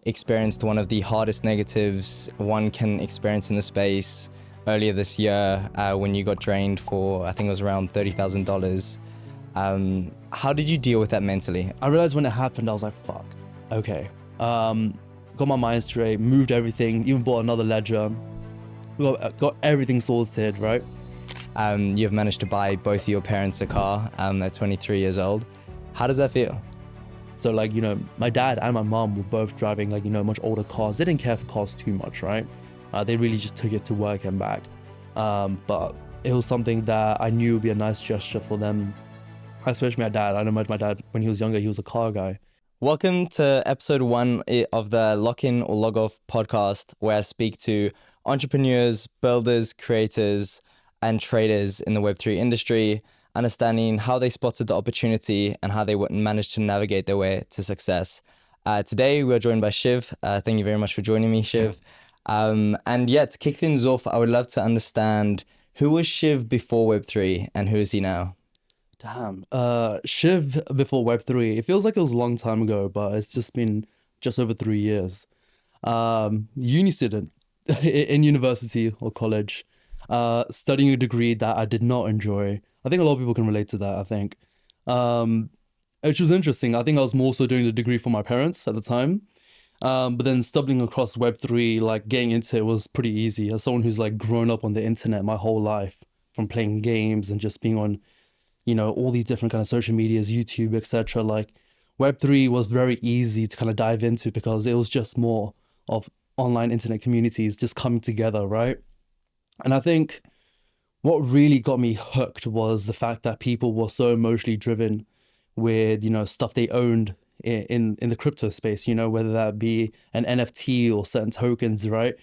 experienced one of the hardest negatives one can experience in the space earlier this year when you got drained for, I think it was around $30,000. How did you deal with that mentally? I realized when it happened, I was like, fuck, okay. Got my mind straight, moved everything, even bought another ledger, got everything sorted, right? You've managed to buy both of your parents a car at 23 years old. How does that feel? So like, my dad and my mom were both driving like, much older cars. They didn't care for cars too much, right? They really just took it to work and back. But it was something that I knew would be a nice gesture for them, especially my dad. I know my dad, when he was younger, he was a car guy. Welcome to episode 1 of the Lock In or Log Off podcast, where I speak to entrepreneurs, builders, creators, and traders in the Web3 industry, understanding how they spotted the opportunity and how they managed to navigate their way to success. Today, we're joined by Shiv. Thank you very much for joining me, Shiv. And to kick things off, I would love to understand, who was Shiv before Web3 and who is he now? Damn. Shiv before Web3. It feels like it was a long time ago, but it's just been just over 3 years. Uni student in university or college, studying a degree that I did not enjoy. I think a lot of people can relate to that, I think. Which was interesting. I think I was more so doing the degree for my parents at the time. But then stumbling across Web3, like getting into it was pretty easy. As someone who's like grown up on the internet my whole life, from playing games and just being on all these different kind of social medias, YouTube, etc. Like Web3 was very easy to kind of dive into because it was just more of online internet communities just coming together, right? And I think what really got me hooked was the fact that people were so emotionally driven with, stuff they owned in the crypto space, whether that be an NFT or certain tokens, right?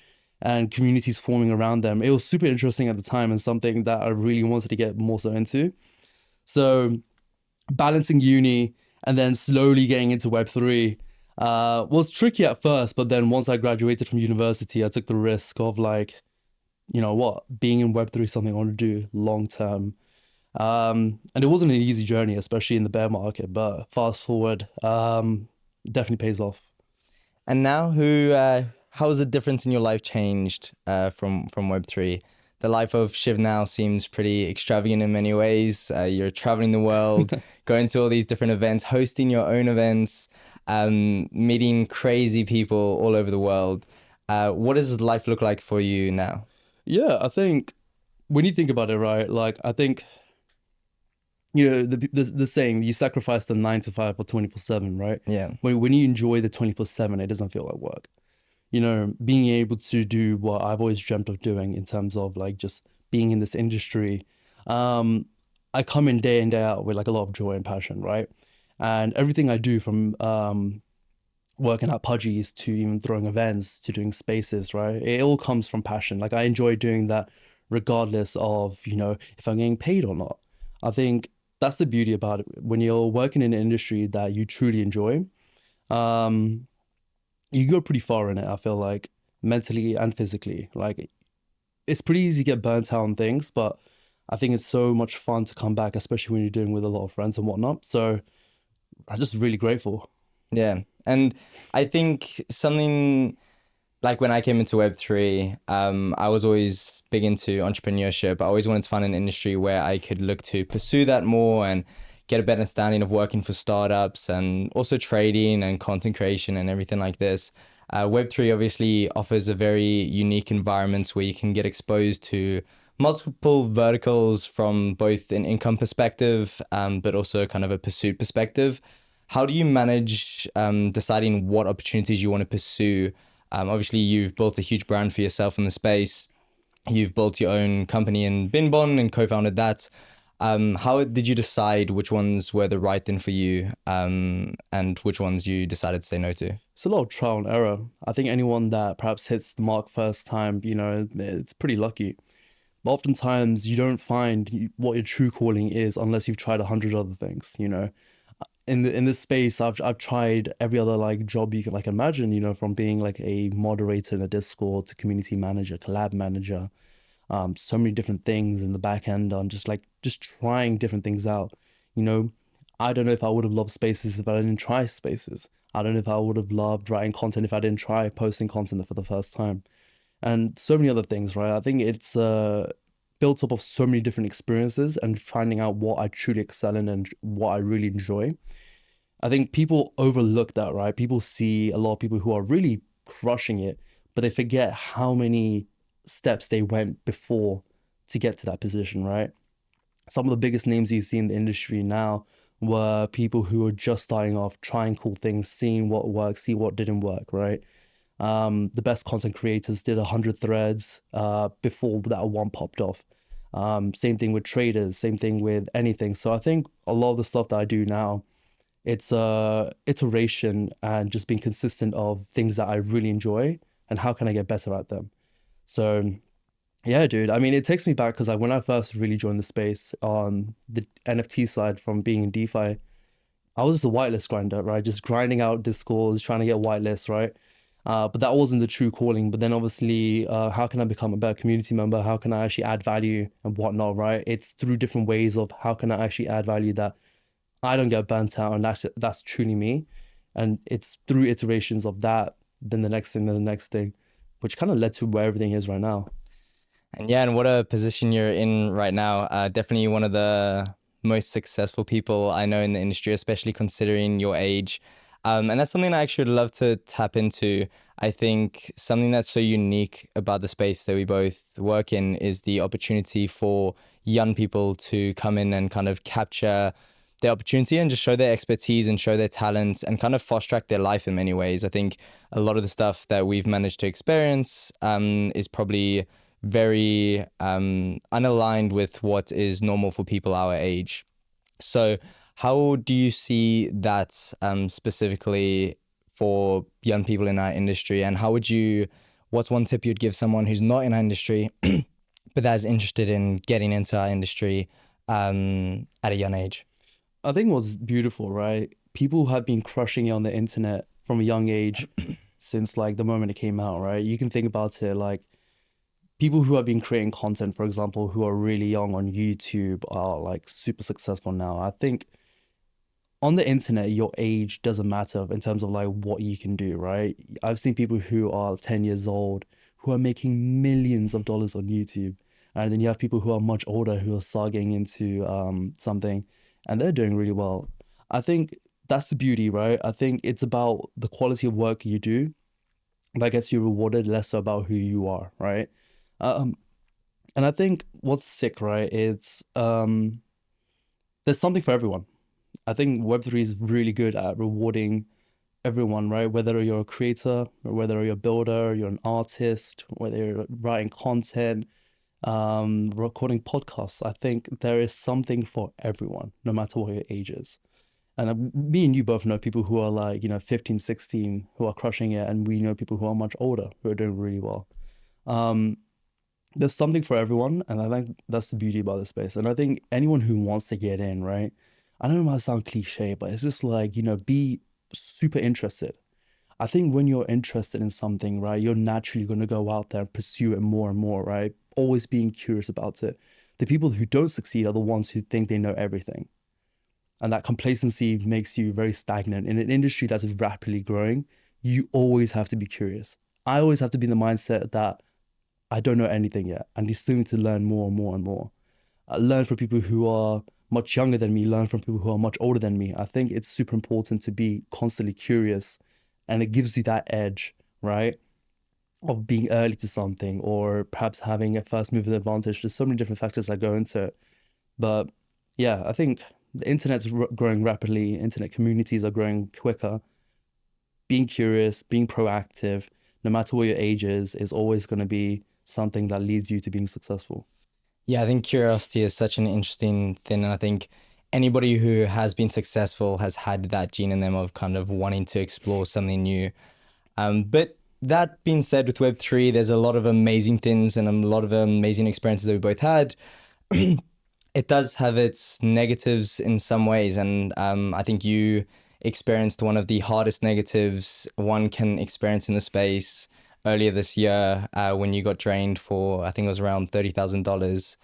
And communities forming around them. It was super interesting at the time and something that I really wanted to get more so into. So balancing uni and then slowly getting into Web3 was tricky at first, but then once I graduated from university, I took the risk of like, being in Web3 is something I want to do long term. And it wasn't an easy journey, especially in the bear market, but fast forward, definitely pays off. And now, how has the difference in your life changed from Web3? The life of Shiv now seems pretty extravagant in many ways. You're traveling the world, going to all these different events, hosting your own events, meeting crazy people all over the world. What does life look like for you now? Yeah, I think when you think about it, right, like I think, the saying, you sacrifice the 9 to 5 for 24/7, right? Yeah. When you enjoy the 24/7, it doesn't feel like work. Being able to do what I've always dreamt of doing in terms of like just being in this industry. I come in day out with like a lot of joy and passion, right? And everything I do, from working at Pudgies to even throwing events to doing spaces, right? It all comes from passion. Like I enjoy doing that regardless of, if I'm getting paid or not. I think that's the beauty about it. When you're working in an industry that you truly enjoy, you go pretty far in it, I feel like, mentally and physically. Like it's pretty easy to get burnt out on things, but I think it's so much fun to come back, especially when you're doing with a lot of friends and whatnot. So I'm just really grateful. Yeah. And I think something like when I came into Web3, I was always big into entrepreneurship. I always wanted to find an industry where I could look to pursue that more and get a better understanding of working for startups and also trading and content creation and everything like this. Web3 obviously offers a very unique environment where you can get exposed to multiple verticals from both an income perspective, but also kind of a pursuit perspective. How do you manage deciding what opportunities you want to pursue? Obviously, you've built a huge brand for yourself in the space. You've built your own company in Binbon and co-founded that. How did you decide which ones were the right thing for you, and which ones you decided to say no to? It's a lot of trial and error. I think anyone that perhaps hits the mark first time, it's pretty lucky. But oftentimes you don't find what your true calling is unless you've tried 100 other things. In this space, I've tried every other like job you can like imagine. From being like a moderator in a Discord to community manager, collab manager, so many different things in the back end on just trying different things out. I don't know if I would have loved Spaces if I didn't try Spaces. I don't know if I would have loved writing content if I didn't try posting content for the first time. And so many other things, right? I think it's built up of so many different experiences and finding out what I truly excel in and what I really enjoy. I think people overlook that, right? People see a lot of people who are really crushing it, but they forget how many steps they went before to get to that position, right? Some of the biggest names you see in the industry now were people who were just starting off, trying cool things, seeing what works, see what didn't work, right? The best content creators did 100 threads before that one popped off. Same thing with traders, same thing with anything. So I think a lot of the stuff that I do now, it's iteration and just being consistent of things that I really enjoy and how can I get better at them. So yeah, dude. I mean, it takes me back because when I first really joined the space on the NFT side from being in DeFi, I was just a whitelist grinder, right? Just grinding out discords, trying to get whitelists, right? But that wasn't the true calling. But then obviously, how can I become a better community member? How can I actually add value and whatnot, right? It's through different ways of how can I actually add value that I don't get burnt out, and that's truly me. And it's through iterations of that, then the next thing, then the next thing, which kind of led to where everything is right now. And yeah, and what a position you're in right now. Definitely one of the most successful people I know in the industry, especially considering your age. And that's something I actually would love to tap into. I think something that's so unique about the space that we both work in is the opportunity for young people to come in and kind of capture their opportunity and just show their expertise and show their talents and kind of fast track their life in many ways. I think a lot of the stuff that we've managed to experience is probably very unaligned with what is normal for people our age. So, how do you see that specifically for young people in our industry? And what's one tip you'd give someone who's not in our industry, but that's interested in getting into our industry at a young age? I think what's beautiful, right? People have been crushing it on the internet from a young age since like the moment it came out, right? You can think about it like people who have been creating content, for example, who are really young on YouTube are like super successful now. I think on the internet, your age doesn't matter in terms of like what you can do, right? I've seen people who are 10 years old who are making millions of dollars on YouTube. And then you have people who are much older who are starting into something and they're doing really well. I think that's the beauty, right? I think it's about the quality of work you do that gets you rewarded, less so about who you are, right? Um, and I think what's sick, right? It's there's something for everyone. I think Web3 is really good at rewarding everyone, right? Whether you're a creator, or whether you're a builder, you're an artist, whether you're writing content, recording podcasts. I think there is something for everyone, no matter what your age is. And me and you both know people who are like, 15, 16, who are crushing it. And we know people who are much older who are doing really well. Um, there's something for everyone. And I think that's the beauty about this space. And I think anyone who wants to get in, right? I know it might sound cliche, but it's just like, be super interested. I think when you're interested in something, right, you're naturally going to go out there and pursue it more and more, right? Always being curious about it. The people who don't succeed are the ones who think they know everything. And that complacency makes you very stagnant. In an industry that's rapidly growing, you always have to be curious. I always have to be in the mindset that I don't know anything yet. And I still need to learn more and more and more. Learn from people who are much younger than me, learn from people who are much older than me. I think it's super important to be constantly curious and it gives you that edge, right? Of being early to something or perhaps having a first mover advantage. There's so many different factors that go into it. But yeah, I think the internet's growing rapidly. Internet communities are growing quicker. Being curious, being proactive, no matter what your age is always going to be something that leads you to being successful. Yeah, I think curiosity is such an interesting thing. And I think anybody who has been successful has had that gene in them of kind of wanting to explore something new. But that being said, with Web3, there's a lot of amazing things and a lot of amazing experiences that we both had. It does have its negatives in some ways. And I think you experienced one of the hardest negatives one can experience in the space earlier this year when you got drained for, I think it was around $30,000.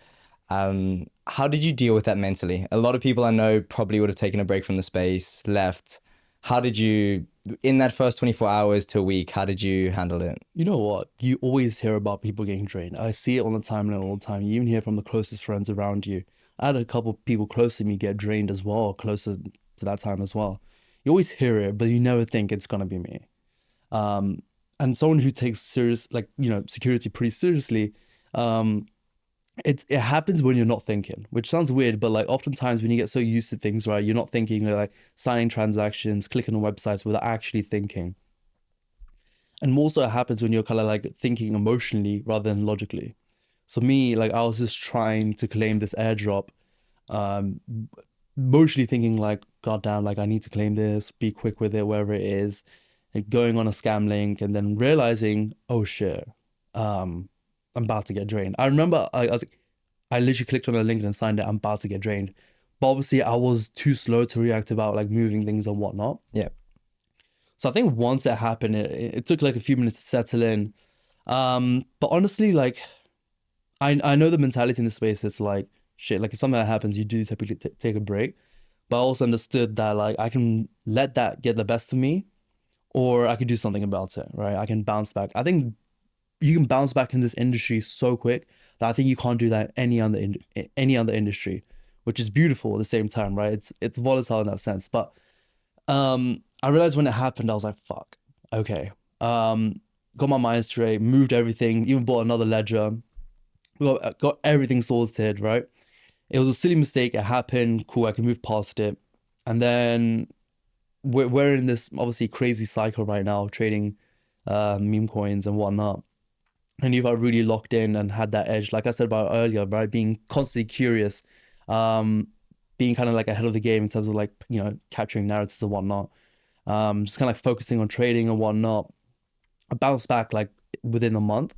How did you deal with that mentally? A lot of people I know probably would have taken a break from the space, left. How did you, in that first 24 hours to a week, how did you handle it? You know what? You always hear about people getting drained. I see it on the timeline all the time. You even hear from the closest friends around you. I had a couple people close to me get drained as well, closer to that time as well. You always hear it, but you never think it's gonna be me. Um, and someone who takes serious, like, security pretty seriously, um, it happens when you're not thinking, which sounds weird, but like oftentimes when you get so used to things, right, you're not thinking, you're like signing transactions, clicking on websites without actually thinking. And more so it happens when you're kind of like thinking emotionally rather than logically. So me, like I was just trying to claim this airdrop, um, mostly thinking like, God damn, like I need to claim this, be quick with it, wherever it is, and going on a scam link, and then realizing, oh shit, um, I'm about to get drained. I remember I literally clicked on a link and signed it. I'm about to get drained, but obviously I was too slow to react about like moving things and whatnot. Yeah. So I think once it happened, it took like a few minutes to settle in. But honestly, like I know the mentality in the space. It's like shit. Like if something that happens, you do typically take a break. But I also understood that like I can let that get the best of me, or I could do something about it. Right? I can bounce back. I think you can bounce back in this industry so quick that I think you can't do that in any other industry, which is beautiful at the same time. Right? It's volatile in that sense, but I realized when it happened, I was like, fuck, okay. Got my mind straight, moved everything, even bought another ledger, got everything sorted, right? It was a silly mistake. It happened. Cool. I can move past it. And then we're in this obviously crazy cycle right now of trading meme coins and whatnot. And you got really locked in and had that edge, like I said about earlier, right? Being constantly curious, um, being kind of like ahead of the game in terms of like, capturing narratives and whatnot. Just kind of like focusing on trading and whatnot. I bounced back like within a month.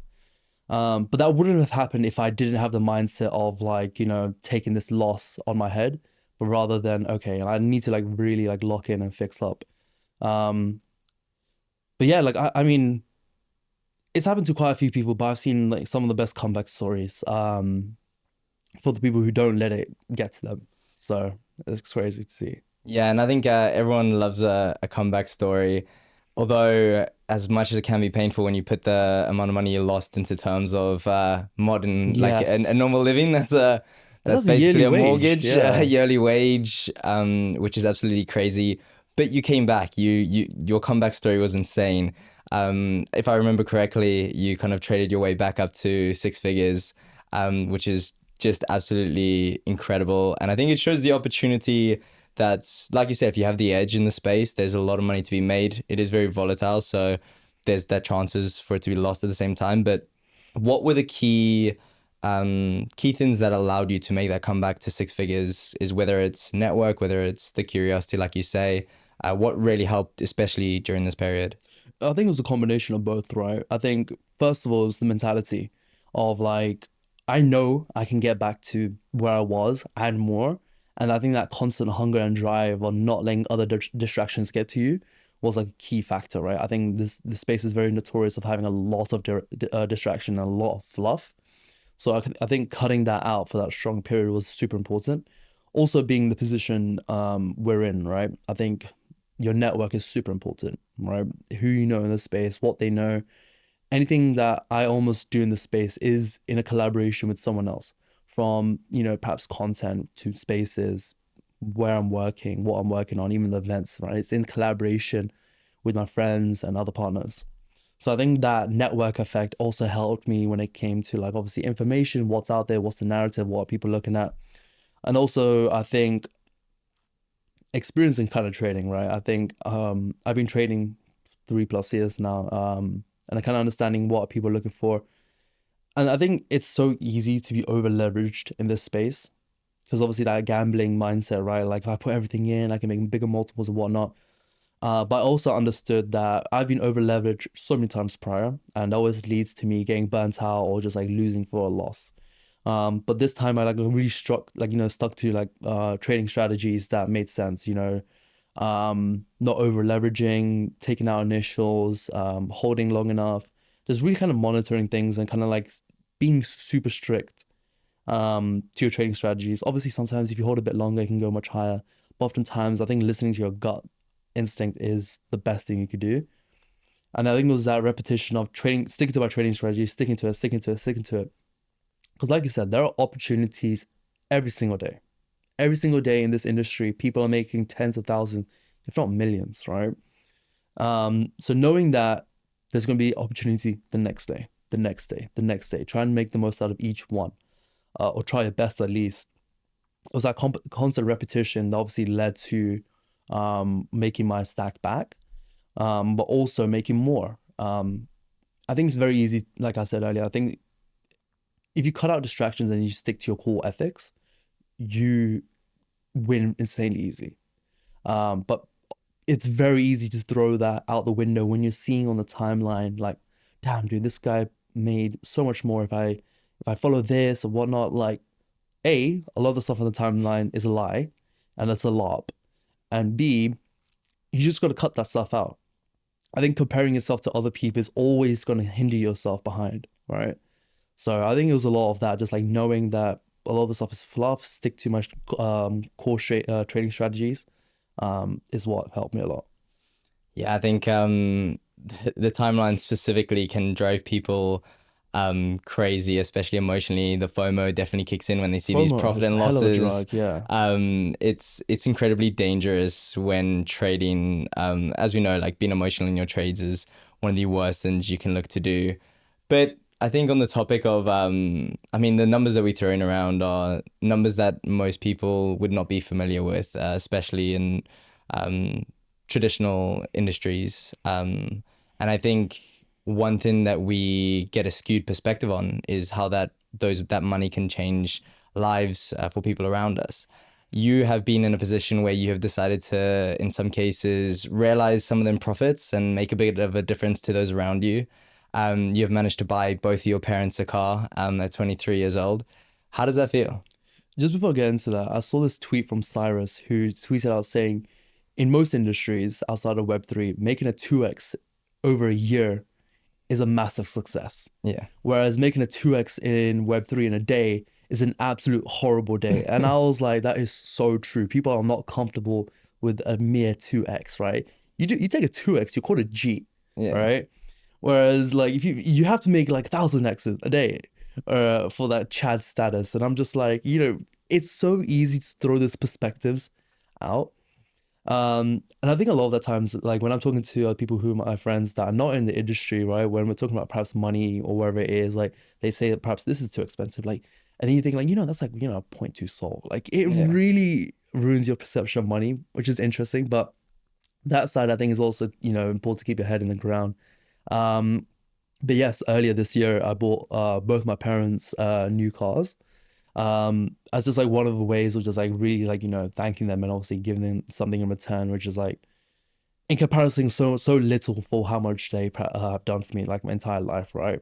But that wouldn't have happened if I didn't have the mindset of like, taking this loss on my head, but rather than, okay, I need to like really like lock in and fix up. Um, but yeah, like I mean, it's happened to quite a few people, but I've seen like some of the best comeback stories. For the people who don't let it get to them. So it's crazy to see. Yeah, and I think everyone loves a comeback story. Although, as much as it can be painful when you put the amount of money you lost into terms of modern, like a Yes. normal living, that's That's a basically yearly a wage. mortgage, a Yeah. yearly wage, which is absolutely crazy. But you came back. Your comeback story was insane. If I remember correctly, you kind of traded your way back up to six figures, which is just absolutely incredible. And I think it shows the opportunity that's, like you said, if you have the edge in the space, there's a lot of money to be made. It is very volatile, so there's that chances for it to be lost at the same time. But what were the key things that allowed you to make that comeback to six figures? Is whether it's network, whether it's the curiosity, like you say, what really helped, especially during this period? I think it was a combination of both, right? I think first of all, it was the mentality of like, I know I can get back to where I was and more. And I think that constant hunger and drive on not letting other distractions get to you was like a key factor, right? I think this space is very notorious of having a lot of distraction and a lot of fluff. So I think cutting that out for that strong period was super important. Also being the position we're in, right? I think your network is super important, right? Who you know in the space, what they know. Anything that I almost do in the space is in a collaboration with someone else, from, perhaps content to spaces, where I'm working, what I'm working on, even the events, right? It's in collaboration with my friends and other partners. So I think that network effect also helped me when it came to like obviously information, what's out there, what's the narrative, what are people looking at. And also I think experience in kind of trading, right? I think I've been trading 3+ years now. And I kind of understanding what people are looking for. And I think it's so easy to be over leveraged in this space because obviously that gambling mindset, right? Like if I put everything in, I can make bigger multiples and whatnot. But I also understood that I've been over leveraged so many times prior, and that always leads to me getting burnt out or just like losing for a loss. But this time I like really stuck to like trading strategies that made sense, not over leveraging, taking out initials, holding long enough, just really kind of monitoring things and kind of like being super strict to your trading strategies. Obviously, sometimes if you hold a bit longer, it can go much higher. But oftentimes, I think listening to your gut instinct is the best thing you could do. And I think it was that repetition of trading, sticking to my trading strategy, sticking to it, sticking to it, sticking to it. Because, like you said, there are opportunities every single day. Every single day in this industry, people are making tens of thousands, if not millions, right? So knowing that there's going to be opportunity the next day, the next day, the next day, try and make the most out of each one, or try your best at least. It was that constant repetition that obviously led to making my stack back, but also making more. I think it's very easy, like I said earlier. I think if you cut out distractions and you stick to your core ethics, you win insanely easy. But it's very easy to throw that out the window when you're seeing on the timeline, like, damn, dude, this guy made so much more if I follow this or whatnot. Like, a lot of the stuff on the timeline is a lie, and that's a LARP. And B, you just got to cut that stuff out. I think comparing yourself to other people is always going to hinder yourself behind, right? So I think it was a lot of that, just like knowing that a lot of the stuff is fluff, stick to my core trading strategies, is what helped me a lot. Yeah, I think the timeline specifically can drive people crazy, especially emotionally. The FOMO definitely kicks in when they see these FOMO profit is a and hell of a losses. drug, yeah. It's incredibly dangerous when trading. As we know, like being emotional in your trades is one of the worst things you can look to do. But I think on the topic of, I mean, the numbers that we're throwing around are numbers that most people would not be familiar with, especially in um, traditional industries. And I think one thing that we get a skewed perspective on is how that money can change lives for people around us. You have been in a position where you have decided to, in some cases, realize some of them profits and make a bit of a difference to those around you. You have managed to buy both of your parents a car at 23 years old. How does that feel? Just before I get into that, I saw this tweet from Cyrus who tweeted out saying, in most industries outside of Web3, making a 2x over a year is a massive success. Yeah. Whereas making a 2x in Web3 in a day is an absolute horrible day. And I was like, that is so true. People are not comfortable with a mere 2x, right? You take a 2x, you call it a G, Yeah. right? Whereas like if you have to make like 1,000x's a day for that Chad status. And I'm just like, it's so easy to throw those perspectives out. And I think a lot of the times, like when I'm talking to people who are my friends that are not in the industry, right? When we're talking about perhaps money or wherever it is, like they say that perhaps this is too expensive. Like, and then you think like, that's like, a point two soul. Like it Yeah. really ruins your perception of money, which is interesting. But that side, I think, is also, important to keep your head in the ground. Um, but yes, earlier this year, I bought both my parents new cars. As just like one of the ways of just like really like, thanking them and obviously giving them something in return, which is like in comparison, so little for how much they have done for me like my entire life, right?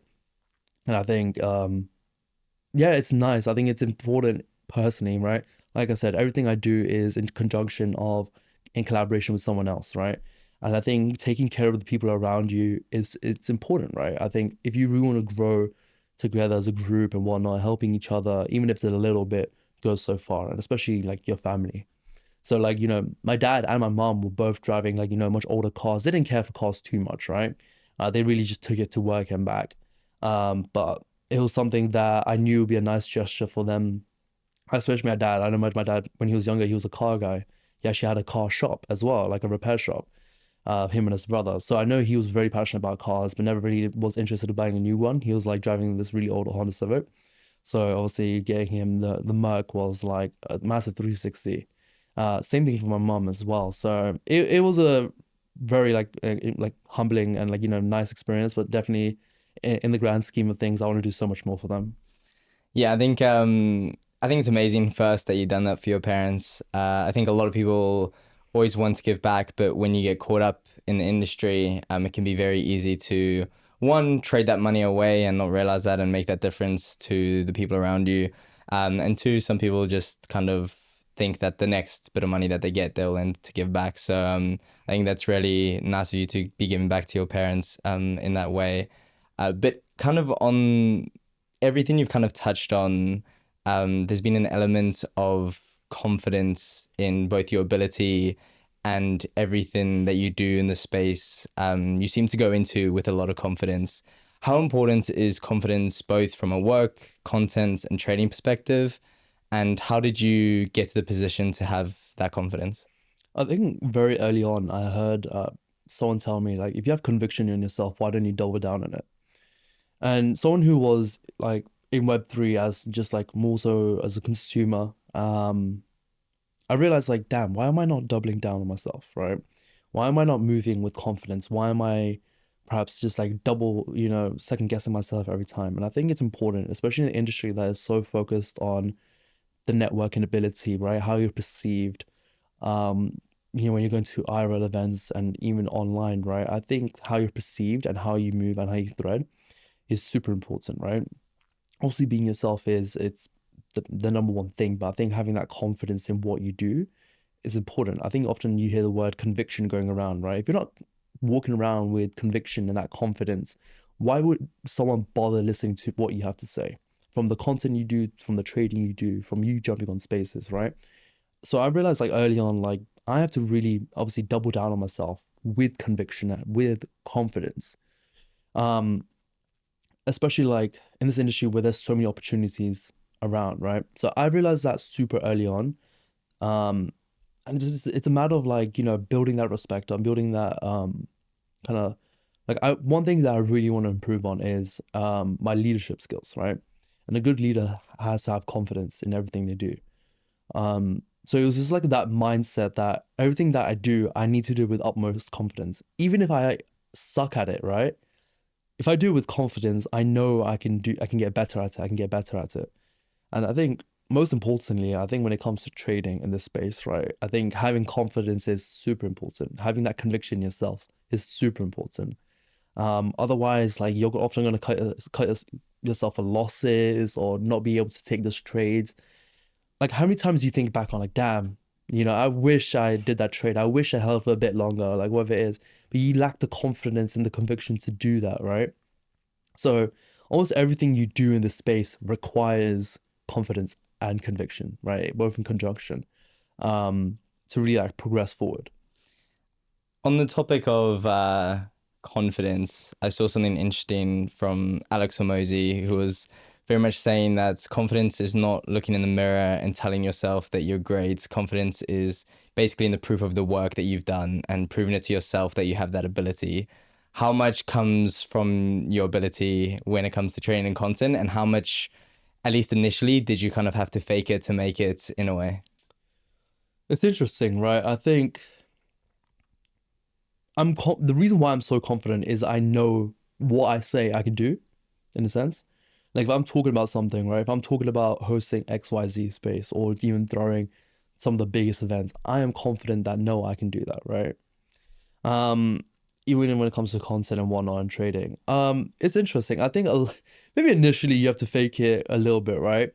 And I think, yeah, it's nice. I think it's important personally, right? Like I said, everything I do is in conjunction of in collaboration with someone else, right? And I think taking care of the people around you it's important, right? I think if you really want to grow together as a group and whatnot, helping each other, even if it's a little bit, goes so far, and especially like your family. So like, my dad and my mom were both driving like, much older cars. They didn't care for cars too much, right? They really just took it to work and back. But it was something that I knew would be a nice gesture for them, especially my dad. I know my dad, when he was younger, he was a car guy. He actually had a car shop as well, like a repair shop, him and his brother. So I know he was very passionate about cars, but never really was interested in buying a new one. He was like driving this really old Honda Civic. So obviously getting him the Merc was like a massive 360. Same thing for my mom as well. So it was a very like humbling and like, nice experience, but definitely in the grand scheme of things, I want to do so much more for them. Yeah, I think it's amazing first that you've done that for your parents. I think a lot of people always want to give back, but when you get caught up in the industry, it can be very easy to one, trade that money away and not realize that and make that difference to the people around you. And two, some people just kind of think that the next bit of money that they get, they'll end to give back. So I think that's really nice of you to be giving back to your parents in that way. But kind of on everything you've kind of touched on, there's been an element of confidence in both your ability and everything that you do in the space. You seem to go into with a lot of confidence. How important is confidence both from a work, content, and trading perspective? And how did you get to the position to have that confidence? I think very early on, I heard someone tell me, like, if you have conviction in yourself, why don't you double down on it? And someone who was like in Web3 as just like more so as a consumer, I realized like, damn, why am I not doubling down on myself, right? Why am I not moving with confidence? Why am I perhaps just like double, second guessing myself every time? And I think it's important, especially in the industry that is so focused on the networking ability, right? How you're perceived, um, when you're going to IRL events and even online, right? I think how you're perceived and how you move and how you thread is super important, right? Obviously, being yourself it's the number one thing, but I think having that confidence in what you do is important. I think often you hear the word conviction going around, right? If you're not walking around with conviction and that confidence, why would someone bother listening to what you have to say? From the content you do, from the trading you do, from you jumping on spaces, right? So I realized like early on, like I have to really obviously double down on myself with conviction, with confidence. Um, Especially like in this industry where there's so many opportunities around, right? So I realized that super early on. Um, and it's a matter of like, building that respect on building that kind of like one thing that I really want to improve on is my leadership skills, right? And a good leader has to have confidence in everything they do. So it was just like that mindset that everything that I do, I need to do with utmost confidence. Even if I suck at it, right? If I do it with confidence, I know I can get better at it. I can get better at it. And I think most importantly, I think when it comes to trading in this space, right? I think having confidence is super important. Having that conviction in yourself is super important. Otherwise, like you're often going to yourself for losses or not be able to take those trades. Like how many times do you think back on like, damn, I wish I did that trade. I wish I held for a bit longer, like whatever it is. But you lack the confidence and the conviction to do that, right? So almost everything you do in this space requires confidence and conviction, right? Both in conjunction, to really like progress forward. On the topic of confidence, I saw something interesting from Alex Hormozy, who was very much saying that confidence is not looking in the mirror and telling yourself that you're great. Confidence is basically in the proof of the work that you've done and proving it to yourself that you have that ability. How much comes from your ability when it comes to training and content, and how much, at least initially, did you kind of have to fake it to make it in a way? It's interesting, right? I think the reason why I'm so confident is I know what I say I can do, in a sense. Like if I'm talking about something, right? If I'm talking about hosting XYZ space or even throwing some of the biggest events, I am confident that no, I can do that, right? Um, Even when it comes to content and whatnot and trading. It's interesting. I think maybe initially you have to fake it a little bit, right?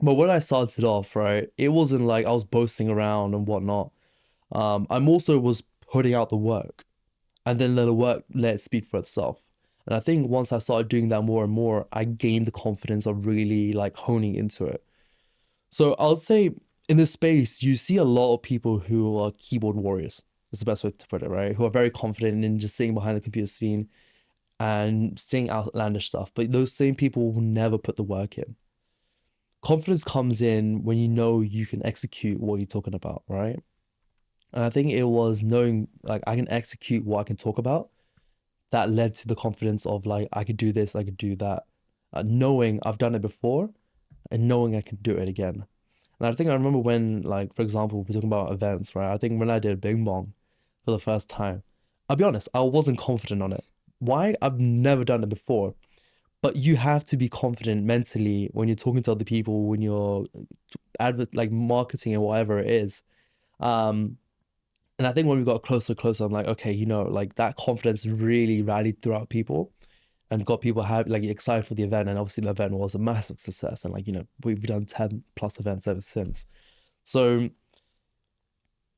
But when I started off, right, it wasn't like I was boasting around and whatnot. I'm also was putting out the work and then let it speak for itself. And I think once I started doing that more and more, I gained the confidence of really like honing into it. So I'll say in this space, you see a lot of people who are keyboard warriors. That's the best way to put it, right? Who are very confident in just sitting behind the computer screen and saying outlandish stuff. But those same people will never put the work in. Confidence comes in when you know you can execute what you're talking about, right? And I think it was knowing like I can execute what I can talk about that led to the confidence of like I could do this, I could do that, knowing I've done it before and knowing I can do it again. And I think I remember when, like, for example, we're talking about events, right? I think when I did Bing Bong for the first time, I'll be honest, I wasn't confident on it. Why? I've never done it before. But you have to be confident mentally when you're talking to other people, when you're like marketing and whatever it is. Um, and I think when we got closer, I'm like, okay, like that confidence really rallied throughout people and got people happy, like excited for the event. And obviously the event was a massive success. And like, we've done 10 plus events ever since. So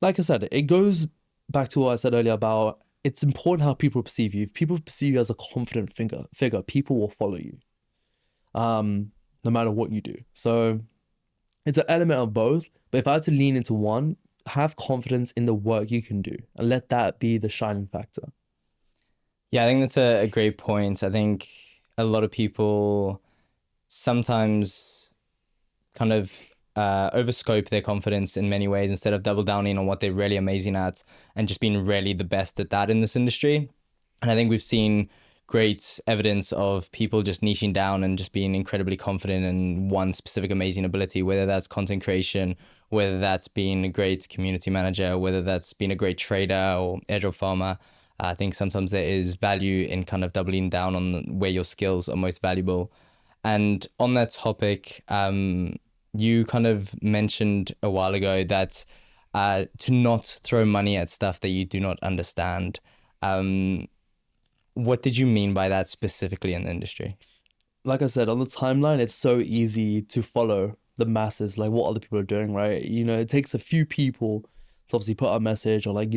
like I said, it goes back to what I said earlier about it's important how people perceive you. If people perceive you as a confident figure, people will follow you. Um, no matter what you do. So it's an element of both. But if I had to lean into one, have confidence in the work you can do and let that be the shining factor. Yeah, I think that's a great point. I think a lot of people sometimes kind of overscope their confidence in many ways instead of double downing on what they're really amazing at and just being really the best at that in this industry. And I think we've seen great evidence of people just niching down and just being incredibly confident in one specific amazing ability, whether that's content creation, whether that's being a great community manager, whether that's being a great trader or airdrop farmer. I think sometimes there is value in kind of doubling down on where your skills are most valuable. And on that topic, you kind of mentioned a while ago that to not throw money at stuff that you do not understand. What did you mean by that specifically in the industry? Like I said, on the timeline, it's so easy to follow the masses, like what other people are doing, right? It takes a few people to obviously put out a message or like,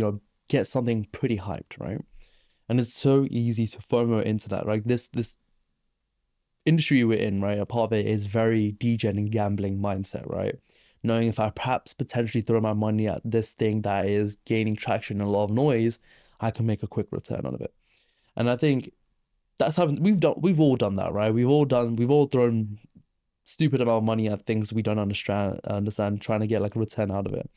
get something pretty hyped, right? And it's so easy to FOMO into that. Like this industry we're in, right? A part of it is very degen and gambling mindset, right? Knowing if I perhaps potentially throw my money at this thing that is gaining traction and a lot of noise, I can make a quick return out of it. And I think that's how we've all done that, right? We've all thrown stupid amount of money at things we don't understand, trying to get like a return out of it.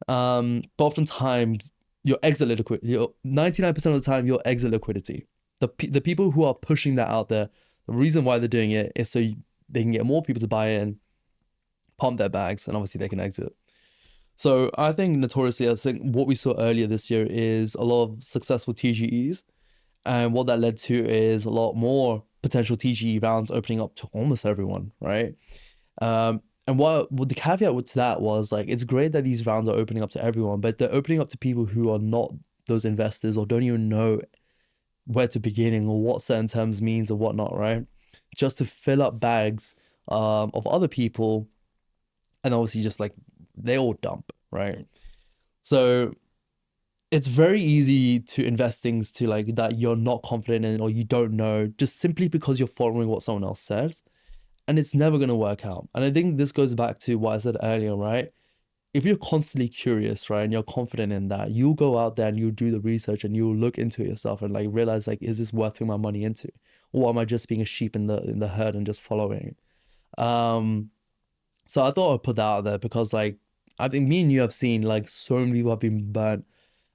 But oftentimes your exit liquidity, 99% of the time, your exit liquidity. The people who are pushing that out there, the reason why they're doing it is so they can get more people to buy in, pump their bags, and obviously they can exit. So I think notoriously, I think what we saw earlier this year is a lot of successful TGEs. And what that led to is a lot more potential TGE rounds opening up to almost everyone, right? And what the caveat to that was like, it's great that these rounds are opening up to everyone, but they're opening up to people who are not those investors or don't even know where to begin or what certain terms means or whatnot, right? Just to fill up bags of other people, and obviously just like they all dump, right? So it's very easy to invest things to like that you're not confident in or you don't know just simply because you're following what someone else says, and it's never going to work out. And I think this goes back to what I said earlier, right? If you're constantly curious, right, and you're confident in that, you'll go out there and you'll do the research and you'll look into it yourself and like realize like, is this worth putting my money into, or am I just being a sheep in the herd and just following? So I thought I'd put that out there because like I think me and you have seen like so many people have been burnt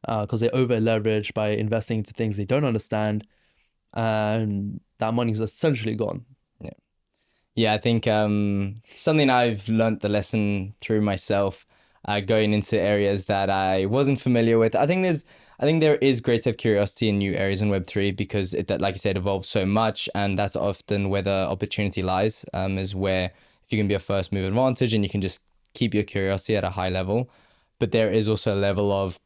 because they over leverage by investing into things they don't understand, and that money is essentially gone. Yeah. Yeah, I think something I've learnt the lesson through myself, going into areas that I wasn't familiar with. I think there is great to have curiosity in new areas in Web3 because that, like you said, evolves so much, and that's often where the opportunity lies. Is where if you can be a first move advantage and you can just keep your curiosity at a high level, but there is also a level of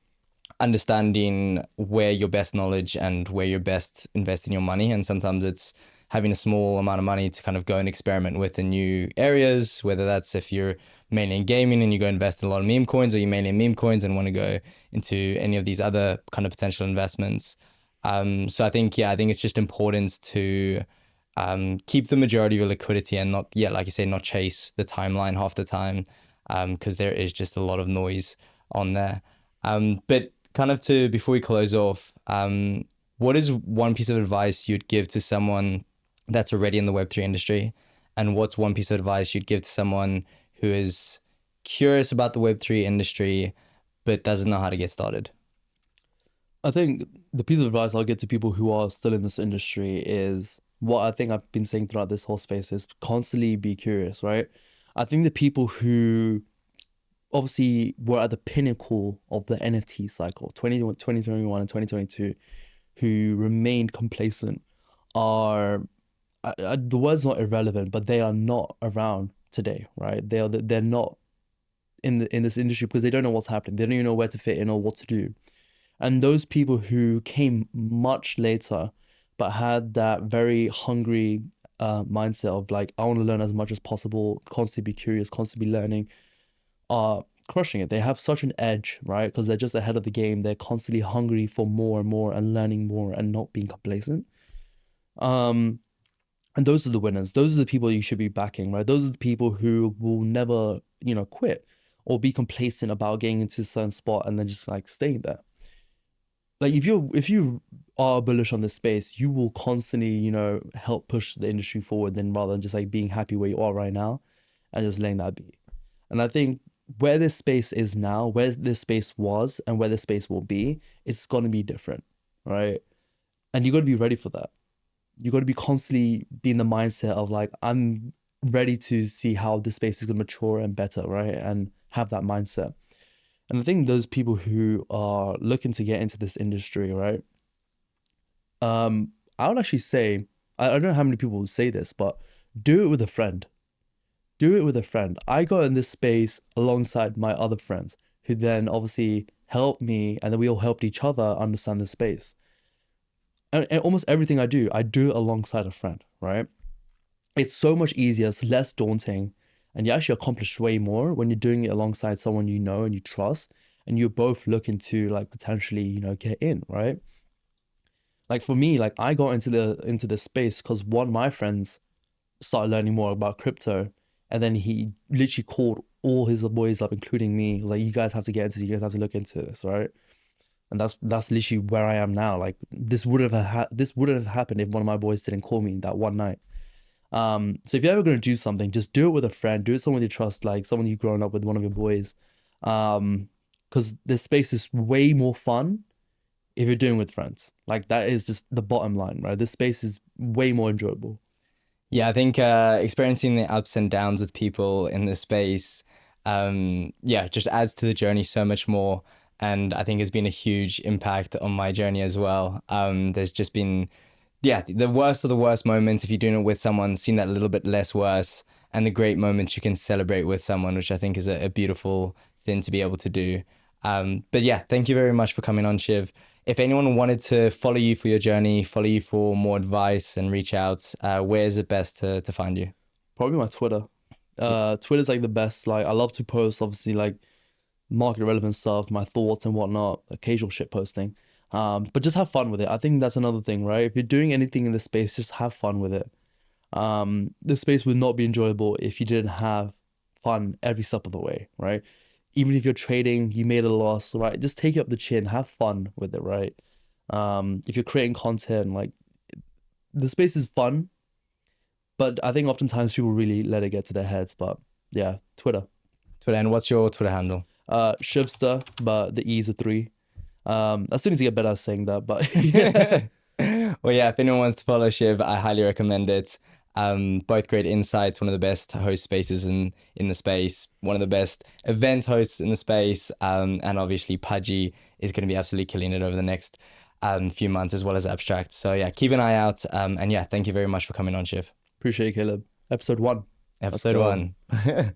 understanding where your best knowledge and where you're best investing your money. And sometimes it's having a small amount of money to kind of go and experiment with in new areas, whether that's if you're mainly in gaming and you go invest in a lot of meme coins, or you're mainly in meme coins and want to go into any of these other kind of potential investments. So I think, yeah, I think it's just important to keep the majority of your liquidity and not, yeah, like you say, not chase the timeline half the time, because there is just a lot of noise on there. But kind of to, before we close off, what is one piece of advice you'd give to someone that's already in the Web3 industry? And what's one piece of advice you'd give to someone who is curious about the Web3 industry, but doesn't know how to get started? I think the piece of advice I'll give to people who are still in this industry is what I think I've been saying throughout this whole space is constantly be curious, right? I think the people who obviously were at the pinnacle of the NFT cycle, 2021 and 2022, who remained complacent are, the word's not irrelevant, but they are not around today, right? They're not in this industry because they don't know what's happening. They don't even know where to fit in or what to do. And those people who came much later, but had that very hungry mindset of like, I want to learn as much as possible, constantly be curious, constantly be learning, are crushing it. They have such an edge, right? Because they're just ahead of the game. They're constantly hungry for more and more and learning more and not being complacent. And those are the winners. Those are the people you should be backing, right? Those are the people who will never, quit or be complacent about getting into a certain spot and then just like staying there. Like if you are bullish on this space, you will constantly, help push the industry forward then rather than just like being happy where you are right now and just letting that be. And I think where this space is now, where this space was, and where this space will be, it's gonna be different, right? And you got to be ready for that. You got to be constantly be in the mindset of like, I'm ready to see how this space is gonna mature and better, right? And have that mindset. And I think those people who are looking to get into this industry, right? I would actually say, I don't know how many people will say this, but do it with a friend. Do it with a friend. I got in this space alongside my other friends who then obviously helped me and then we all helped each other understand the space. And almost everything I do it alongside a friend, right? It's so much easier, it's less daunting, and you actually accomplish way more when you're doing it alongside someone you know and you trust, and you're both looking to like potentially, get in, right? Like for me, like I got into the space because one of my friends started learning more about crypto, and then he literally called all his boys up, including me. He was like, "You guys have to get into this. You guys have to look into this, right?" And that's literally where I am now. Like this would have happened if one of my boys didn't call me that one night. So if you're ever gonna do something, just do it with a friend. Do it with someone you trust, like someone you've grown up with, one of your boys. Because this space is way more fun if you're doing with friends. Like that is just the bottom line, right? This space is way more enjoyable. Yeah, I think experiencing the ups and downs with people in this space, yeah, just adds to the journey so much more. And I think has been a huge impact on my journey as well. There's just been, yeah, the worst of the worst moments if you're doing it with someone, seem that little bit less worse, and the great moments you can celebrate with someone, which I think is a beautiful thing to be able to do. But yeah, thank you very much for coming on, Shiv. If anyone wanted to follow you for your journey, follow you for more advice and reach out, where is it best to find you? Probably my Twitter. Yeah. Twitter's like the best. Like I love to post, obviously, like market relevant stuff, my thoughts and whatnot, occasional shit posting. But just have fun with it. I think that's another thing, right? If you're doing anything in this space, just have fun with it. This space would not be enjoyable if you didn't have fun every step of the way, right? Even if you're trading, you made a loss, right? Just take it up the chin, have fun with it, right? If you're creating content, like the space is fun, but I think oftentimes people really let it get to their heads. But yeah, Twitter. Twitter, and what's your Twitter handle? Shivster, but the E is a three. I still need to get better at saying that, but yeah. Well, yeah, if anyone wants to follow Shiv, I highly recommend it. Both great insights, one of the best host spaces in the space, one of the best event hosts in the space, and obviously Pudgy is going to be absolutely killing it over the next few months as well as Abstract. So yeah, keep an eye out. And yeah, thank you very much for coming on, Shiv. Appreciate it, Caleb. Episode 1. Let's Episode go. 1.